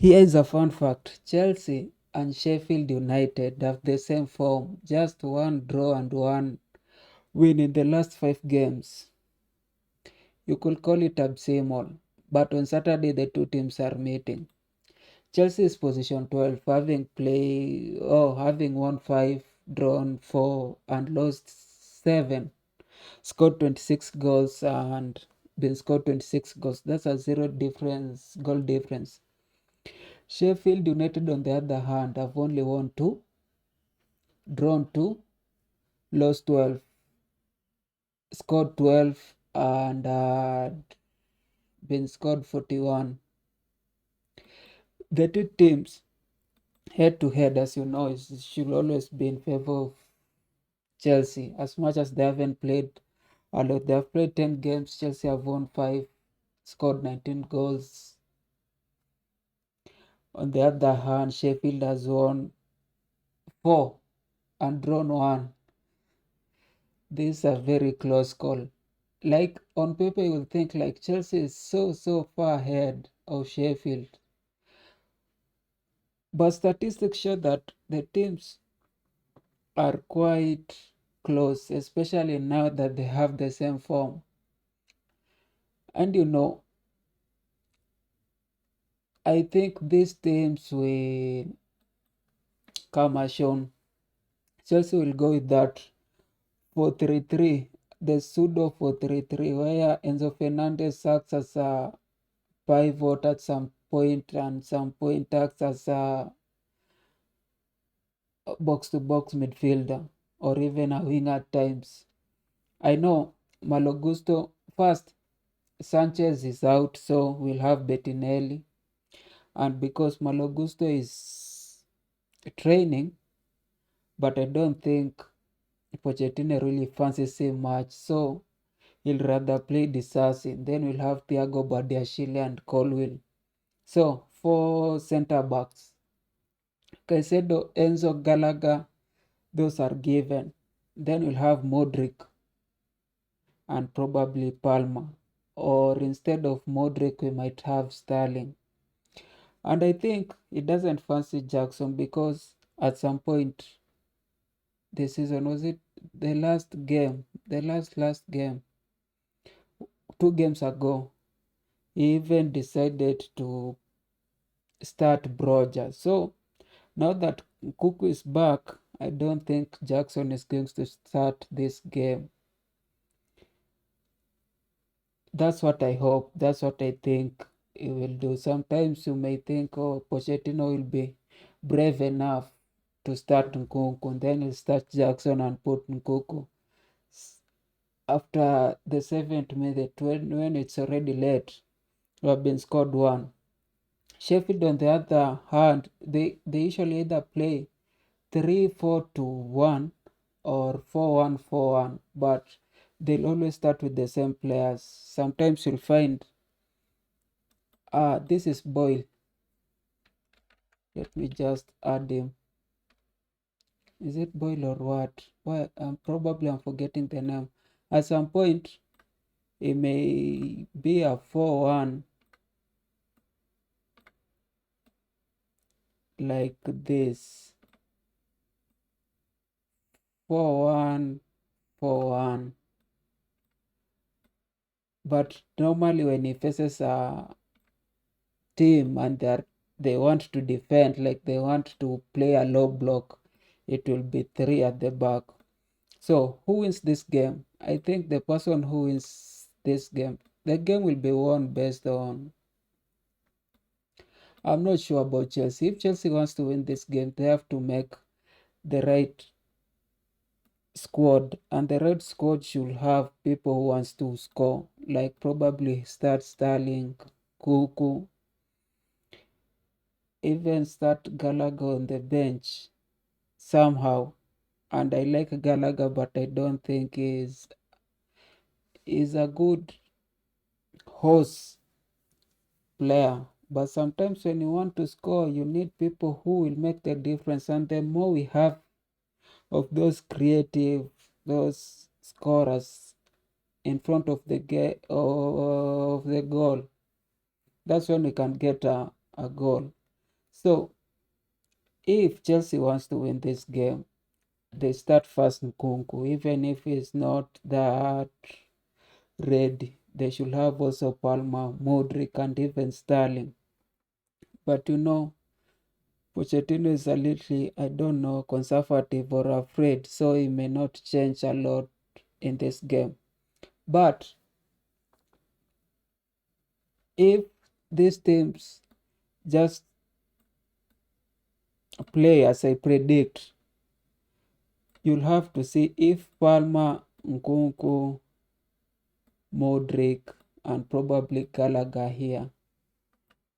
Here is a fun fact. Chelsea and Sheffield United have the same form, just one draw and one win in the last 5 games. You could call it abysmal, but on Saturday the two teams are meeting. Chelsea is position 12, having won 5, drawn 4, and lost 7, scored 26 goals and been scored 26 goals. That's a goal difference. Sheffield United, on the other hand, have only won 2, drawn 2, lost 12, scored 12, and been scored 41. The two teams head to head, as you know, should always be in favor of Chelsea. As much as they haven't played a lot, they have played 10 games. Chelsea have won 5, scored 19 goals. On the other hand, Sheffield has won 4 and drawn 1. This is a very close call. Like on paper, you would think like Chelsea is so far ahead of Sheffield. But statistics show that the teams are quite close, especially now that they have the same form. And I think these teams will come as shown. Chelsea will go with that 4-3-3, the pseudo 4-3-3, where Enzo Fernandez acts as a pivot at some point and some point acts as a box-to-box midfielder or even a wing at times. I know Malagusto first. Sanchez is out, so we'll have Bettinelli. And because Malagusto is training, but I don't think Pochettino really fancies him much, so he'll rather play Disasi. Then we'll have Thiago Badiashile and Colwill. So, 4 center-backs. Caicedo, Enzo, Gallagher, those are given. Then we'll have Modric and probably Palmer. Or instead of Modric, we might have Sterling. And I think he doesn't fancy Jackson because at some point this season, was it the last game, 2 games ago, he even decided to start Broja. So now that Nkunku is back, I don't think Jackson is going to start this game. That's what I hope. That's what I think he will do. Sometimes you may think, oh, Pochettino will be brave enough to start Nkunku, and then he'll start Jackson and put Nkunku after the 7th minute when it's already late. We have been scored 1. Sheffield, on the other hand, they usually either play 3-4-2-1 or 4-1-4-1, but they'll always start with the same players. Sometimes you'll find this is Boyle. Let me just add him. Is it Boyle or what? Why I'm forgetting the name. At some point it may be a 4-1 like this. 4-1-4-1. But normally when he faces a team and they want to defend, like they want to play a low block, it will be 3 at the back. So who wins this game? I think the person who wins this game, the game will be won based on, I'm not sure about Chelsea. If Chelsea wants to win this game, they have to make the right squad, and the right squad should have people who wants to score, like probably start Sterling, Kuku, even start Gallagher on the bench somehow. And I like Gallagher, but I don't think he's a good horse player. But sometimes when you want to score, you need people who will make the difference. And the more we have of those creative, those scorers in front of the goal, that's when we can get a goal. So if Chelsea wants to win this game, they start first Nkunku, even if he's not that ready. They should have also Palmer, Modric, and even Sterling. But Pochettino is a little, I don't know, conservative or afraid, so he may not change a lot in this game. But if these teams just play as I predict, you'll have to see if Palmer, Nkunku, Modric, and probably Gallagher here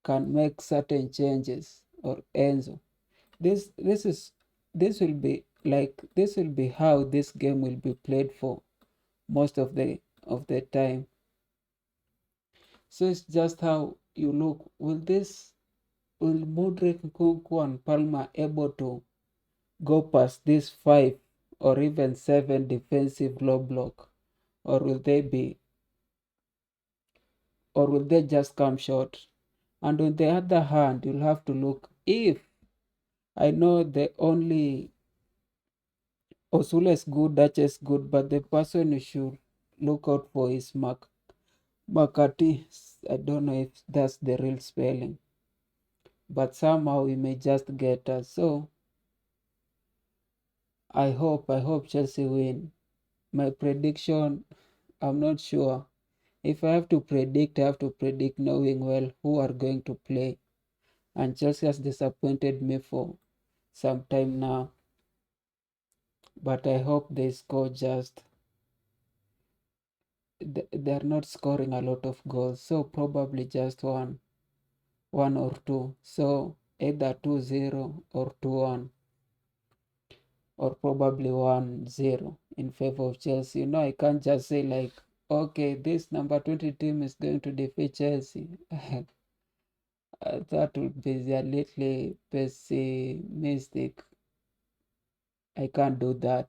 can make certain changes, or Enzo. This is this will be how this game will be played for most of the time. So it's just how you look. Will Modric, Nkunku, and Palmer able to go past this 5 or even 7 defensive low block, or will they just come short? And on the other hand, you'll have to look if I know the only Osula is good, Duchess good, but the person you should look out for is Makati. I don't know if that's the real spelling, but somehow he may just get us. So I hope Chelsea win. My prediction, I'm not sure. If I have to predict, I have to predict knowing well who are going to play. And Chelsea has disappointed me for some time now. But I hope they score just. They're not scoring a lot of goals, so probably just one or two. So either 2-0 or 2-1, or probably 1-0 in favor of Chelsea. I can't just say like, okay, this number 20 team is going to defeat Chelsea. That would be a little pessimistic. I can't do that.